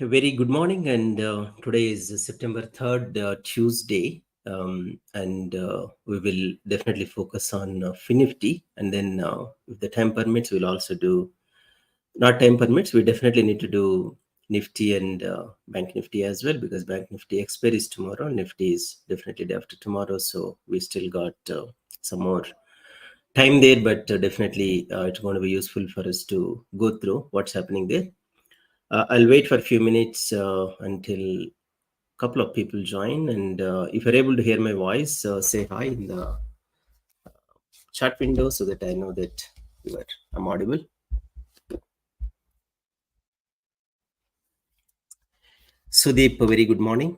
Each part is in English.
A very good morning, and today is September 3rd, Tuesday, and we will definitely focus on Finifty, and then if the time permits, we'll also do, not time permits, we definitely need to do Nifty and Bank Nifty as well, because Bank Nifty expiry is tomorrow, Nifty is definitely day after tomorrow, so we still got some more time there, but definitely it's going to be useful for us to go through what's happening there. I'll wait for a few minutes until couple of people join, and if you're able to hear my voice, say hi in the chat window so that I know that I'm audible. Sudeep, a very good morning.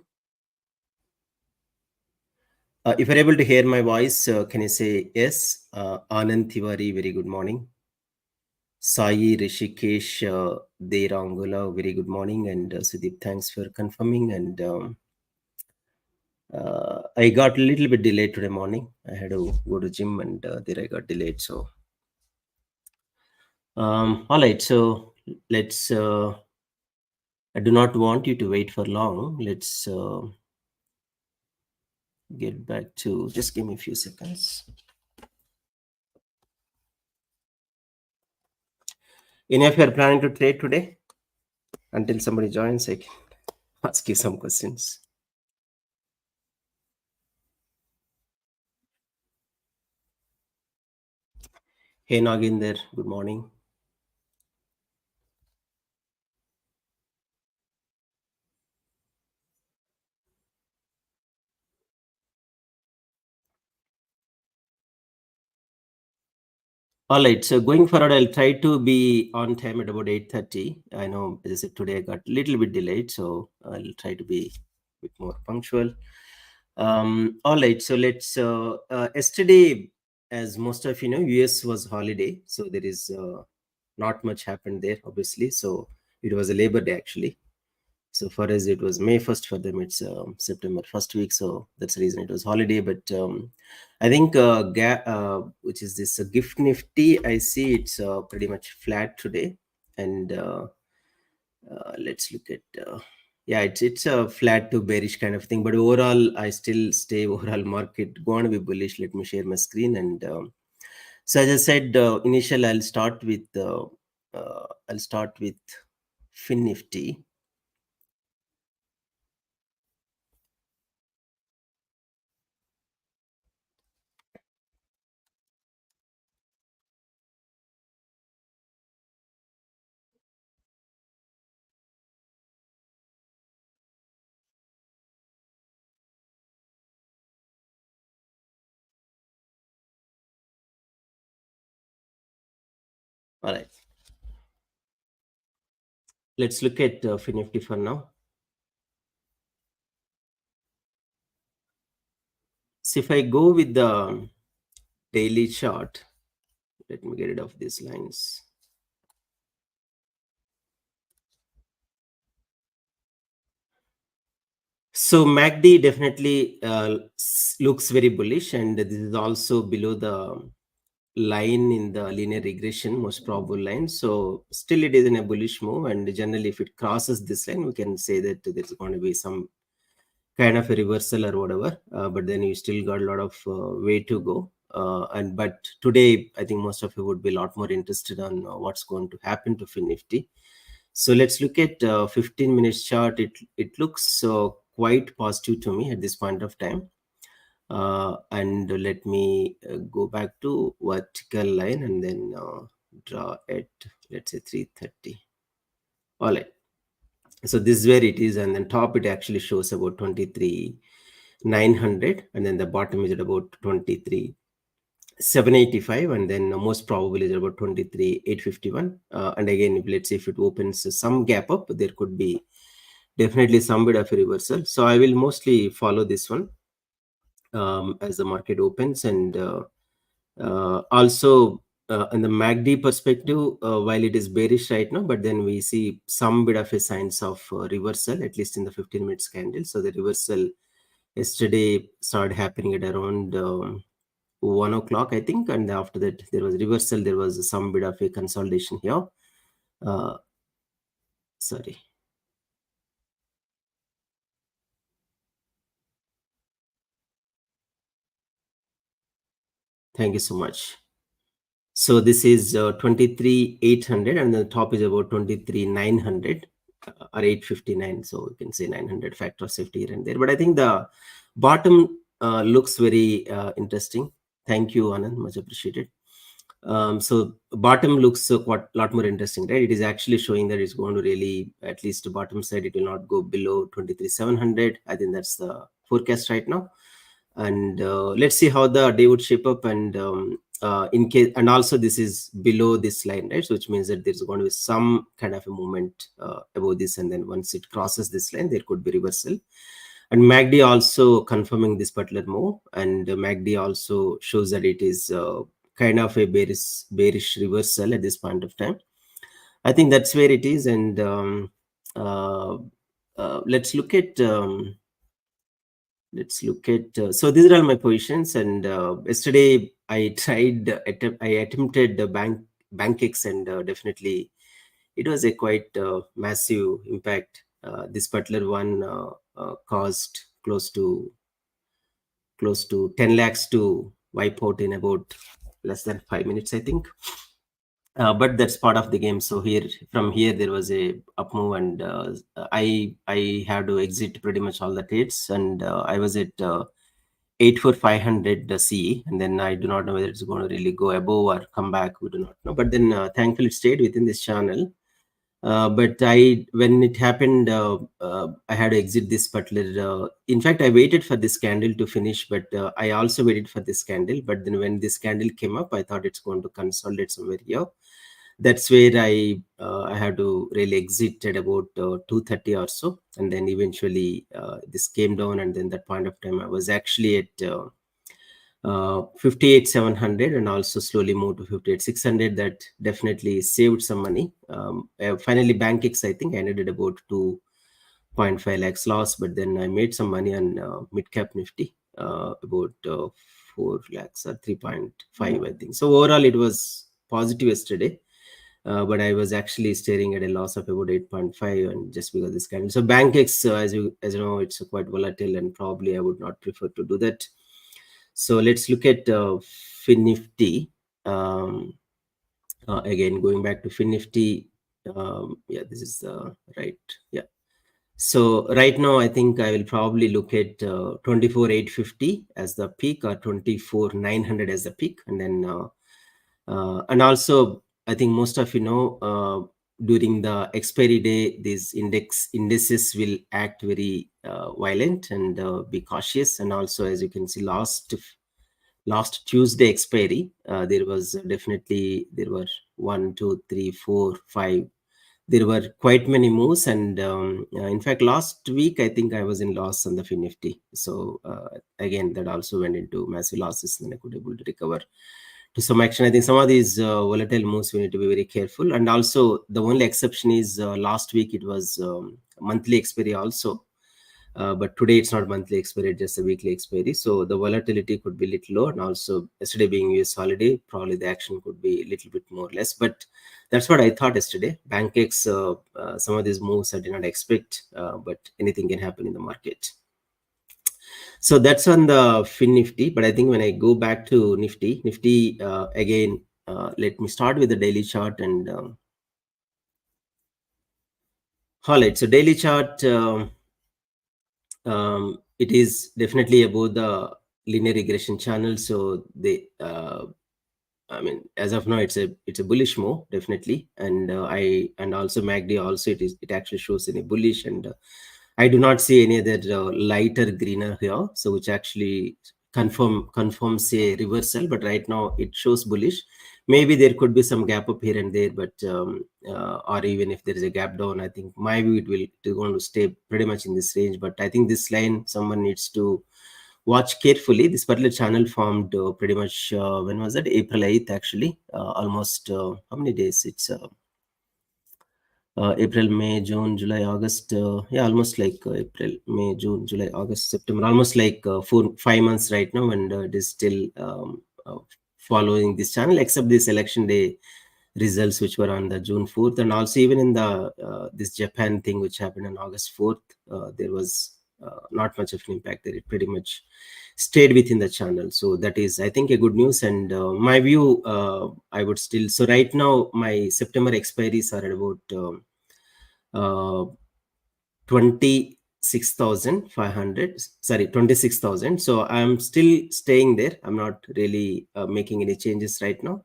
If you're able to hear my voice, can you say yes? Anand Tiwari, very good morning. Sai Rishikesh Derangula, very good morning. And Sudeep, thanks for confirming. And I got a little bit delayed today morning. I had to go to gym, and there I got delayed. So, all right. So let's. I do not want you to wait for long. Let's get back to. Just give me a few seconds. Any of you are planning to trade today? Until somebody joins, I can ask you some questions. Hey Naginder, good morning. All right, so going forward, I'll try to be on time at about 8:30. I know, as I said, today I got a little bit delayed, so I'll try to be a bit more punctual. All right, so let's. Yesterday, as most of you know, US was holiday, so there is not much happened there, obviously. So it was a Labor Day actually. So for us, it was May 1st. For them, it's September 1st week. So that's the reason it was holiday. But I think, which is this Gift Nifty, I see it's pretty much flat today. And let's look at, yeah, it's a flat to bearish kind of thing. But overall, I still stay overall market going to be bullish. Let me share my screen. And so as I said, initial, I'll start with Fin Nifty. All right. Let's look at Fin Nifty for now. So if I go with the daily chart, let me get rid of these lines. So MACD definitely looks very bullish, and this is also below the line in the linear regression, most probable line. So still it is in a bullish move, and generally if it crosses this line, we can say that there's going to be some kind of a reversal or whatever, but then you still got a lot of way to go. But today, I think most of you would be a lot more interested on what's going to happen to Fin Nifty. So let's look at 15 minutes chart. It looks quite positive to me at this point of time. And let me go back to vertical line and then draw at, let's say, 330. All right. So this is where it is, and then top it actually shows about 23,900, and then the bottom is at about 23,785, and then most probably is about 23,851. And again, if let's say if it opens some gap up, there could be definitely some bit of a reversal. So I will mostly follow this one as the market opens, and also in the MACD perspective, while it is bearish right now, but then we see some bit of a signs of reversal, at least in the 15 minutes candle. So the reversal yesterday started happening at around 1 o'clock, I think, and after that there was reversal. There was some bit of a consolidation here. Sorry. Thank you so much. So this is 23,800 and the top is about 23,900 or 859. So you can say 900 factor of safety here and there. But I think the bottom looks very interesting. Thank you, Anand. Much appreciated. So bottom looks quite a lot more interesting, right? It is actually showing that it's going to really, at least the bottom side, it will not go below 23,700. I think that's the forecast right now. And let's see how the day would shape up. And in case, and also this is below this line, right? So which means that there's going to be some kind of a movement above this, and then once it crosses this line, there could be reversal. And MACD also confirming this particular move, and MACD also shows that it is kind of a bearish reversal at this point of time. I think that's where it is. And let's look at so these are all my positions. And yesterday I attempted the BankX, and definitely it was a quite massive impact. This particular one caused close to 10 lakhs to wipe out in about less than 5 minutes, I think. But that's part of the game. So from here there was a up move, and I had to exit pretty much all the trades, and I was at 84500 CE, and then I do not know whether it's going to really go above or come back. We do not know. But then thankfully it stayed within this channel. But when it happened, I had to exit this particular. In fact, I waited for this candle to finish, but I also waited for this candle. But then when this candle came up, I thought it's going to consolidate somewhere here. That's where I had to really exit at about 2:30 or so, and then eventually this came down, and then that point of time I was actually at 58,700, and also slowly moved to 58,600. That definitely saved some money. Finally, BankX, I think I ended at about 2.5 lakhs loss, but then I made some money on mid cap Nifty, about 4 lakhs or 3.5, I think. So overall, it was positive yesterday. But I was actually staring at a loss of about 8.5, and just because this kind. So BankX, as you know, it's quite volatile, and probably I would not prefer to do that. So let's look at FinNifty. Again, going back to FinNifty. Yeah, this is the right. Yeah. So right now, I think I will probably look at 24,850 as the peak, or 24,900 as the peak, and then and also I think most of you know, during the expiry day, these indices will act very violent, and be cautious. And also, as you can see, last Tuesday expiry, there were 1, 2, 3, 4, 5. There were quite many moves, and in fact, last week I think I was in loss on the FinNifty. So again, that also went into massive losses, and I could able to recover to some action. I think some of these volatile moves we need to be very careful. And also, the only exception is last week it was monthly expiry also. But today it's not monthly expiry, just a weekly expiry. So the volatility could be a little low. And also, yesterday being US holiday, probably the action could be a little bit more or less. But that's what I thought yesterday. BankX, some of these moves I did not expect, but anything can happen in the market. So that's on the FinNifty. But I think when I go back to Nifty again, let me start with the daily chart. And all right, so daily chart. It is definitely above the linear regression channel. So I mean, as of now, it's a bullish move, definitely. And and also MACD also, it actually shows in a bullish, and I do not see any other lighter greener here, so which actually confirms a reversal. But right now it shows bullish. Maybe there could be some gap up here and there, but or even if there is a gap down, I think my view it is going to stay pretty much in this range. But I think this line someone needs to watch carefully. This particular channel formed pretty much when was that? April 8th, actually. Almost how many days? It's April, May, June, July, August. Yeah, almost like April, May, June, July, August, September. Almost like 5 months right now, and it is still following this channel, except this election day results, which were on the June 4th, and also even in the this Japan thing, which happened on August 4th. There was not much of an impact there. It pretty much stayed within the channel. So that is, I think, a good news. And my view, I would still, so right now my September expiries are at about uh, 26,500, sorry, 26,000. So I'm still staying there. I'm not really making any changes right now.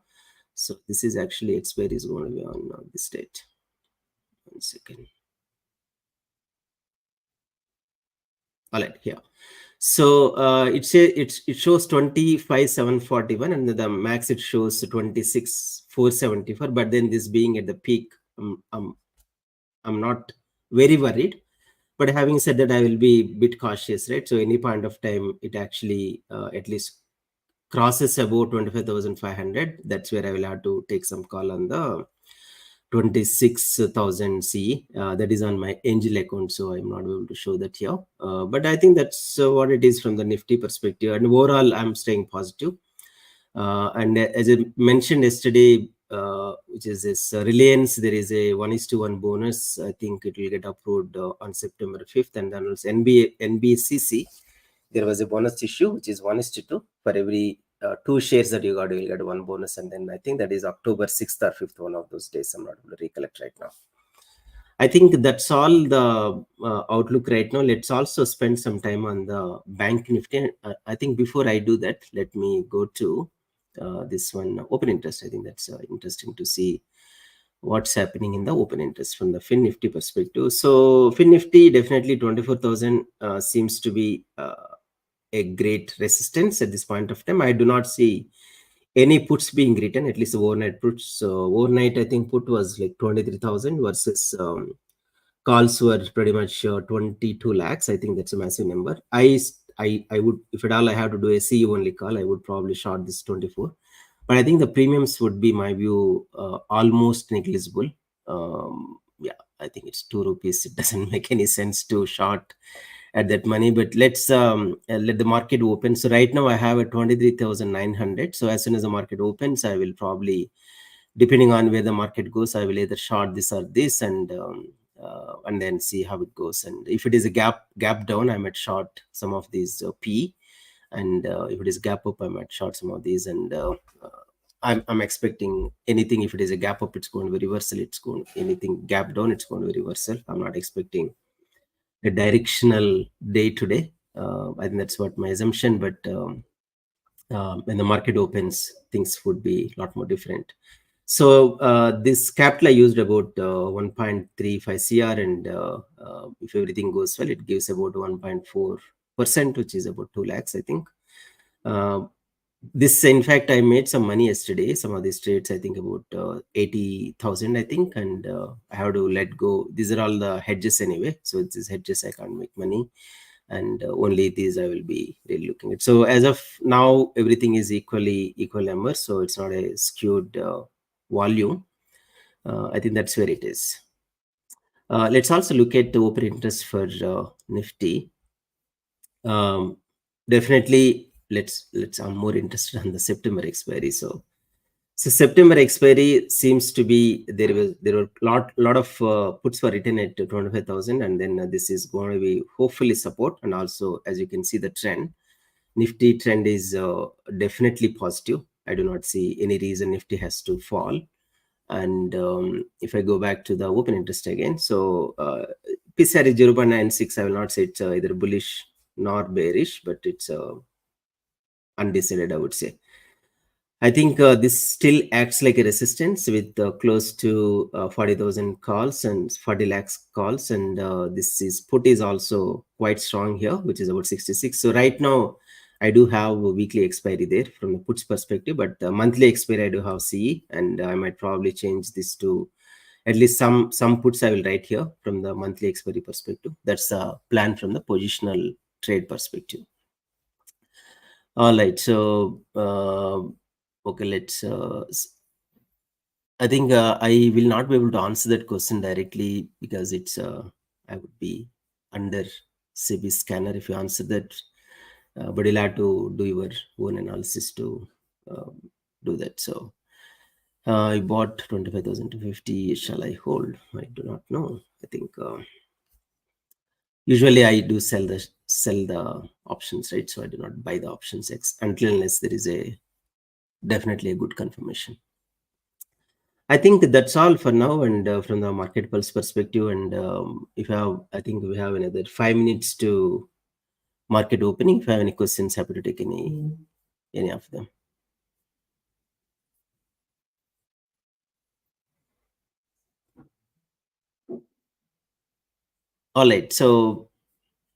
So this is actually expiry is going to be on this date. 1 second. All right, here. So it shows 25,741, and the max it shows 26,474. But then this being at the peak, I'm not very worried. But having said that, I will be a bit cautious, right? So any point of time, it actually at least crosses about 25,500. That's where I will have to take some call on the 26,000 C. That is on my Angel account, so I'm not able to show that here. But I think that's what it is from the Nifty perspective. And overall, I'm staying positive. And as I mentioned yesterday, which is this Reliance, there is a 1:1 bonus. I think it will get approved on September 5th. And then also NBCC, there was a bonus issue, which is 1:2. For every two shares that you got, you will get one bonus. And then I think that is October 6th or 5th, one of those days. I'm not able to recollect right now. I think that's all the outlook right now. Let's also spend some time on the bank Nifty. I think before I do that, let me go to this one, open interest. I think that's interesting to see what's happening in the open interest from the Fin Nifty perspective. So Fin Nifty, definitely 24,000 seems to be a great resistance at this point of time. I do not see any puts being written, at least overnight puts. So overnight, I think put was like 23,000 versus calls were pretty much 22 lakhs. I think that's a massive number. I would, if at all I have to do a C only call, I would probably short this 24. But I think the premiums would be, my view, almost negligible. Yeah, I think it's 2 rupees. It doesn't make any sense to short at that money. But let's let the market open. So right now I have a 23,900. So as soon as the market opens, I will probably, depending on where the market goes, I will either short this or this, and then see how it goes. And if it is a gap down, I might short some of these P, and if it is gap up, I might short some of these. And I'm expecting anything. If it is a gap up, it's going to be reversal. It's going, anything gap down, it's going to be reversal. I'm not expecting a directional day today. I think that's what my assumption. But when the market opens, things would be a lot more different. So this capital I used about 1.35 CR, and if everything goes well, it gives about 1.4%, which is about 2 lakhs, I think. This, in fact, I made some money yesterday. Some of these trades, I think about 80,000, I think, and I have to let go. These are all the hedges anyway. So it's these hedges, I can't make money, and only these I will be really looking at. So as of now, everything is equal number, so it's not a skewed volume. I think that's where it is. Let's also look at the open interest for Nifty. Definitely, let's. I'm more interested on the September expiry. So September expiry seems to be, there were lot of puts were written at 25,000, and then this is going to be hopefully support. And also, as you can see, the trend, Nifty trend is definitely positive. I do not see any reason Nifty has to fall. And if I go back to the open interest again, so PCR is 0.96. I will not say it's either bullish nor bearish, but it's undecided, I would say. I think this still acts like a resistance with close to 40,000 calls and 40 lakhs calls. And this is put is also quite strong here, which is about 66. So right now, I do have a weekly expiry there from the puts perspective, but the monthly expiry, I do have CE, and I might probably change this to at least some puts I will write here from the monthly expiry perspective. That's a plan from the positional trade perspective. All right. So, okay, let's. I think I will not be able to answer that question directly because it's. I would be under SEBI scanner if you answer that, but you'll have to do your own analysis to do that. So, I bought 25,000 to 50. Shall I hold? I do not know. I think. Usually I do sell the options, right? So I do not buy the options until unless there is a definitely a good confirmation. I think that's all for now, and from the market pulse perspective. And if you have, I think we have another 5 minutes to market opening. If you have any questions, happy to take any of them. All right. So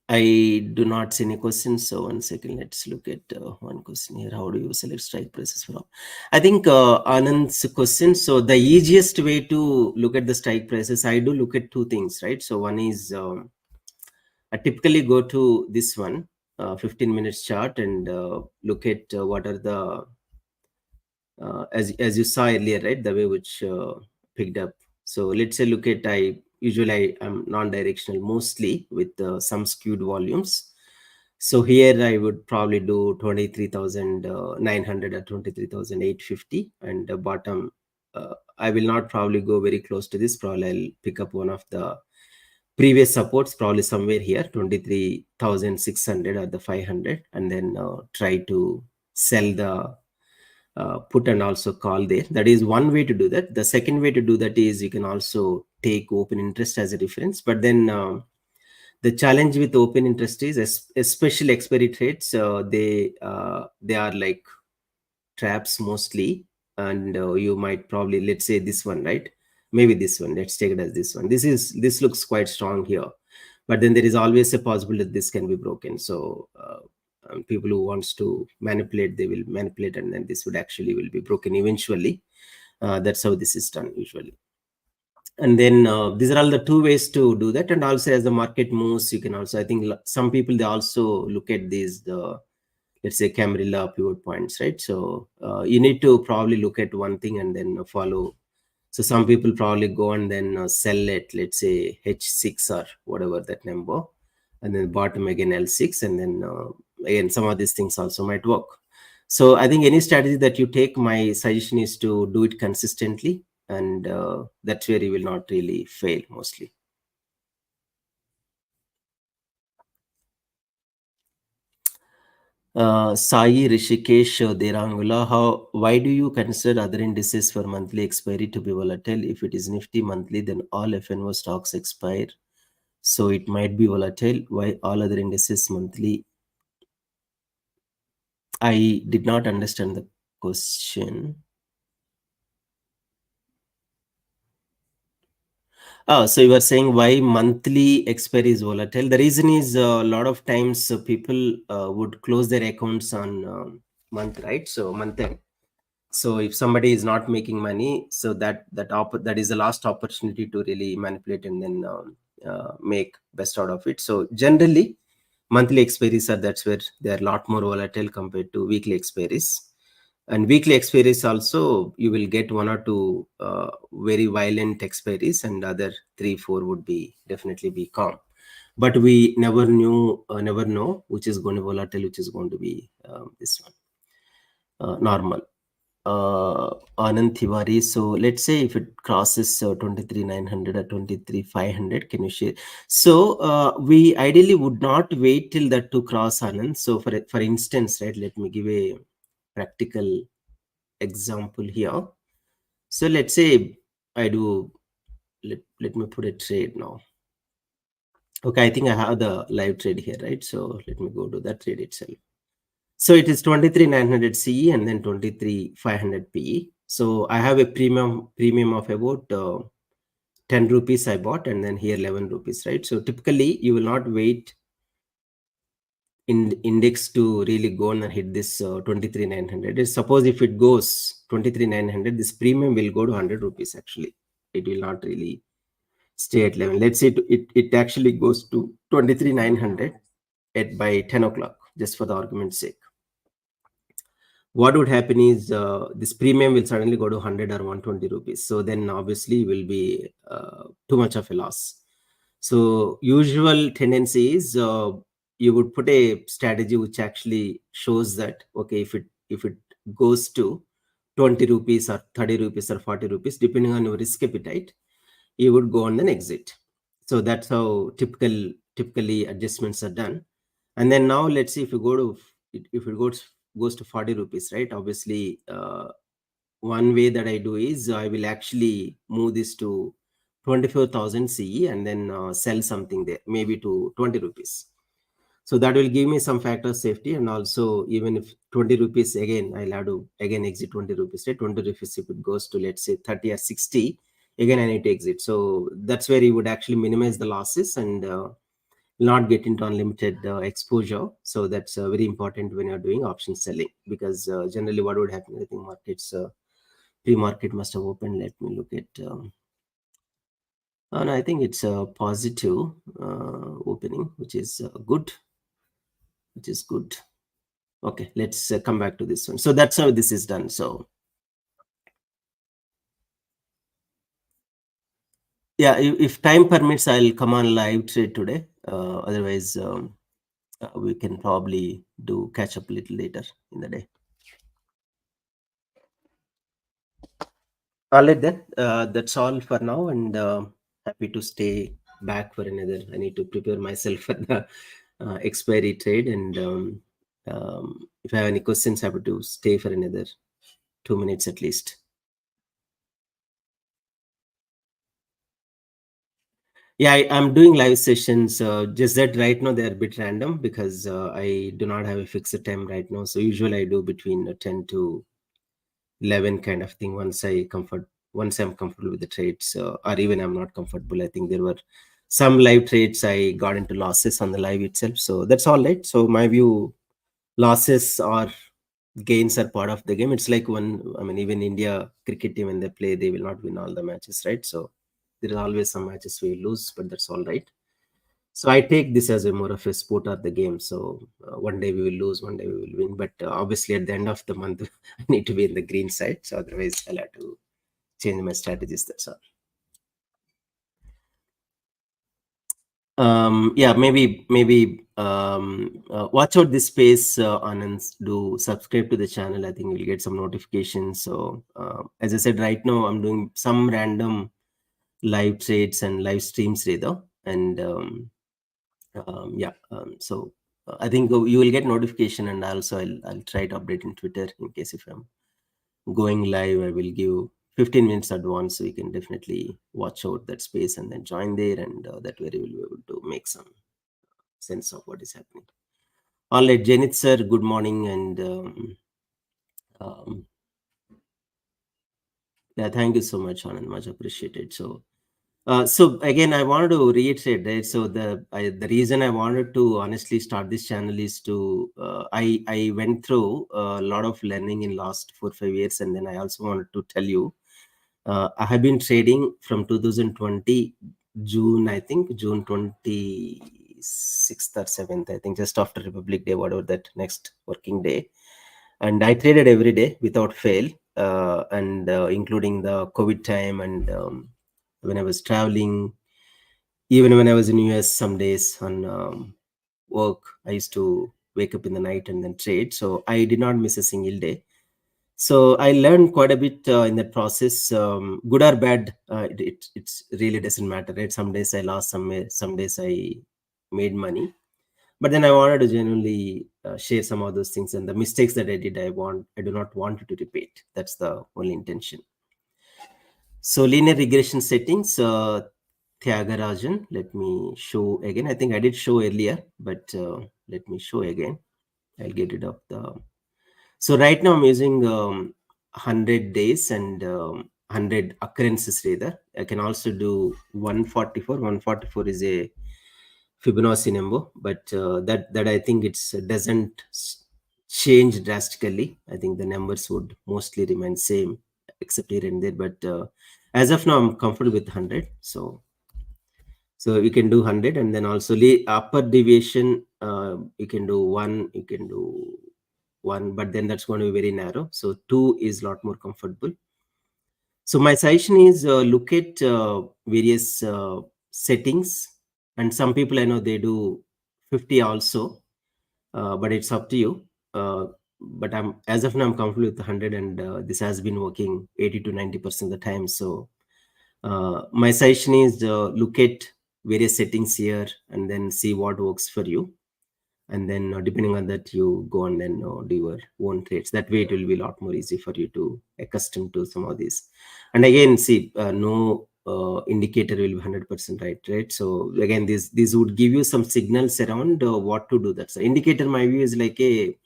I do not see any questions. So 1 second, let's look at one question here. How do you select strike prices for? I think Anand's question. So the easiest way to look at the strike prices, I do look at two things, right? So one is I typically go to this one, 15 minutes chart, and look at what are the as you saw earlier, right? The way which picked up. So let's say look at I'm non-directional mostly with some skewed volumes. So here I would probably do 23,900 or 23,850, and the bottom. I will not probably go very close to this. Probably I'll pick up one of the previous supports, probably somewhere here 23,600 or the 500, and then try to sell the put and also call there. That is one way to do that. The second way to do that is you can also take open interest as a reference, but then the challenge with open interest is especially expiry trades, they are like traps mostly, and you might probably, let's say this one, right? Maybe this one, let's take it as this one. This looks quite strong here, but then there is always a possibility that this can be broken. So people who wants to manipulate, they will manipulate, and then this would actually will be broken eventually. That's how this is done usually. And then these are all the two ways to do that. And also as the market moves, you can also, I think some people, they also look at these the, let's say, Camarilla pivot points, right? So you need to probably look at one thing and then follow. So some people probably go and then sell it, let's say H6 or whatever that number, and then bottom again L6, and then again some of these things also might work. So I think any strategy that you take, my suggestion is to do it consistently, and that's where you will not really fail mostly. Sai Rishikesh Derangula, why do you consider other indices for monthly expiry to be volatile? If it is Nifty monthly, then all FNO stocks expire, so it might be volatile. Why all other indices monthly? I did not understand the question. Oh, so you were saying why monthly expiry is volatile. The reason is a lot of times people would close their accounts on month, right? So month end. So if somebody is not making money, so that is the last opportunity to really manipulate and then make best out of it. So generally, monthly expiries are, that's where they are a lot more volatile compared to weekly expiries. And weekly expiries also, you will get one or two very violent expiries, and other 3-4 would be definitely be calm. But we never know which is going to be volatile, which is going to be this one normal. Anand Tiwari. So let's say if it crosses 23,900 or 23,500, can you share? So we ideally would not wait till that to cross, Anand. So for instance, right, let me give a practical example here. So let's say I do, let me put a trade now. Okay, I think I have the live trade here, right? So let me go to that trade itself. So it is 23,900 CE and then 23,500 PE. So I have a premium of about 10 rupees I bought, and then here 11 rupees, right? So typically you will not wait in index to really go and hit this 23,900. Suppose if it goes 23,900, this premium will go to 100 rupees actually. It will not really stay at 11. Let's say it actually goes to 23,900 at by 10 o'clock, just for the argument's sake. What would happen is this premium will suddenly go to 100 or 120 rupees. So then obviously will be too much of a loss. So usual tendency is you would put a strategy which actually shows that, okay, if it goes to 20 rupees or 30 rupees or 40 rupees, depending on your risk appetite, you would go on an exit. So that's how typical typically adjustments are done. And then now let's see if you go to, if it goes to 40 rupees, right? Obviously, one way that I do is I will actually move this to 24,000 CE and then sell something there, maybe to 20 rupees. So that will give me some factor of safety. And also, even if 20 rupees, again, I'll have to again exit 20 rupees, right? 20 rupees, if it goes to, let's say, 30 or 60, again, I need to exit. So that's where you would actually minimize the losses and not get into unlimited exposure. So that's very important when you're doing option selling, because generally what would happen, I think markets, pre-market must have opened. Let me look at, and I think it's a positive opening, which is good, which is good. Okay, let's come back to this one. So that's how this is done. So yeah, if time permits, I'll come on live trade today. Otherwise, we can probably do catch up a little later in the day. All right then. That's all for now, and happy to stay back for another. I need to prepare myself for the expiry trade, and if I have any questions, happy to stay for another 2 minutes at least. Yeah, I'm doing live sessions. Just that right now they're a bit random because I do not have a fixed time right now. So usually I do between 10 to 11 kind of thing. Once I'm comfortable with the trades, or even I'm not comfortable. I think there were some live trades I got into losses on the live itself. So that's all right. So my view, losses or gains are part of the game. It's like I mean, even India cricket team when they play, they will not win all the matches, right? So there is always some matches we lose, but that's all right. So I take this as a more of a sport of the game. So one day we will lose, one day we will win. But obviously, at the end of the month, I need to be in the green side. So otherwise, I'll have to change my strategies. That's all. Yeah, maybe watch out this space, and do subscribe to the channel. I think you'll get some notifications. So as I said, right now I'm doing some random live trades and live streams rather, and yeah, so I think you will get notification, and also I'll try to update in Twitter in case if I'm going live. I will give 15 minutes advance, so you can definitely watch out that space and then join there, and that way you will be able to make some sense of what is happening. All right, Janit sir, good morning, and um, yeah, thank you so much, Anand, much appreciated. So again, I wanted to reiterate, right? So the reason I wanted to honestly start this channel is to I went through a lot of learning in last 4 5 years, and then I also wanted to tell you I have been trading from 2020 June, I think June 26th or 7th, I think just after Republic Day, whatever that next working day, and I traded every day without fail, and including the COVID time and when I was traveling, even when I was in US, some days on work, I used to wake up in the night and then trade. So I did not miss a single day. So I learned quite a bit in that process, good or bad. It's really doesn't matter, right? Some days I lost, some days I made money. But then I wanted to genuinely share some of those things, and the mistakes that I did, I do not want it to repeat. That's the only intention. So linear regression settings, Tyagarajan, let me show again. I think I did show earlier, but let me show again. I'll get rid of the. So right now I'm using 100 days and 100 occurrences rather. I can also do 144. 144 is a Fibonacci number, but that I think it's doesn't change drastically. I think the numbers would mostly remain same, except here and there. But as of now, I'm comfortable with 100. So you can do 100, and then also upper deviation. You can do one. You can do one, but then that's going to be very narrow. So two is a lot more comfortable. So my suggestion is look at various settings, and some people I know they do 50 also, but it's up to you. But I'm as of now I'm comfortable with 100, and this has been working 80 to 90% of the time. So my suggestion is look at various settings here and then see what works for you. And then depending on that, you go and then do your own trades. That way it will be a lot more easy for you to accustom to some of these. And again, see, no indicator will be 100% right? So again, these would give you some signals around what to do. That's the indicator. My view is like a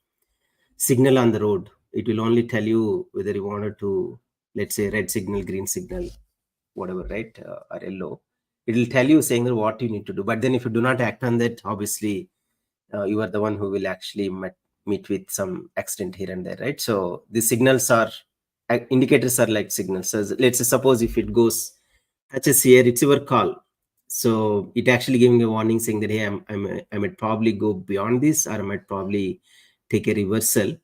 signal on the road. It will only tell you whether you wanted to, let's say, red signal, green signal, whatever, right? Or yellow. It will tell you saying that what you need to do. But then if you do not act on that, obviously you are the one who will actually meet with some accident here and there, right? So the signals are, indicators are like signals. So let's say, suppose if it goes touches here, it's your call. So it actually giving a warning saying that, hey, I might probably go beyond this, or I might probably take a reversal.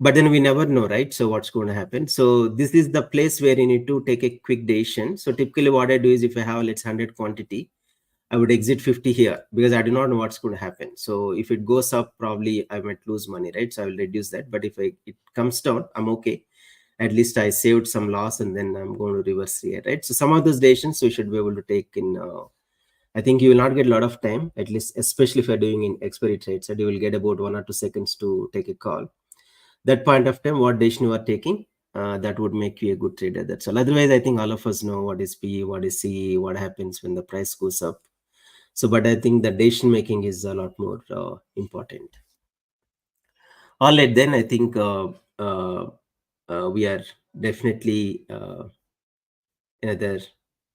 But then we never know, right? So what's going to happen? So this is the place where you need to take a quick decision. So typically what I do is, if I have, let's 100 quantity, I would exit 50 here, because I do not know what's going to happen. So if it goes up, probably I might lose money, right? So I will reduce that. But if it comes down, I'm okay. At least I saved some loss, and then I'm going to reverse here, right? So some of those decisions we should be able to take in. I think you will not get a lot of time, at least, especially if you're doing in expiry trades, and you will get about 1 or 2 seconds to take a call. That point of time, what decision you are taking, that would make you a good trader. That's all. Otherwise, I think all of us know what is PE, what is CE, what happens when the price goes up. So, but I think the decision making is a lot more important. All right, then I think we are definitely another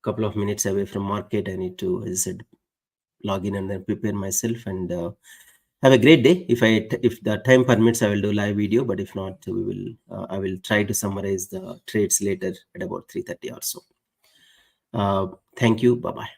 couple of minutes away from market. I need to, as I said, log in and then prepare myself, and have a great day. If the time permits, I will do live video. But if not, we will. I will try to summarize the trades later at about 3:30 or so. Thank you. Bye bye.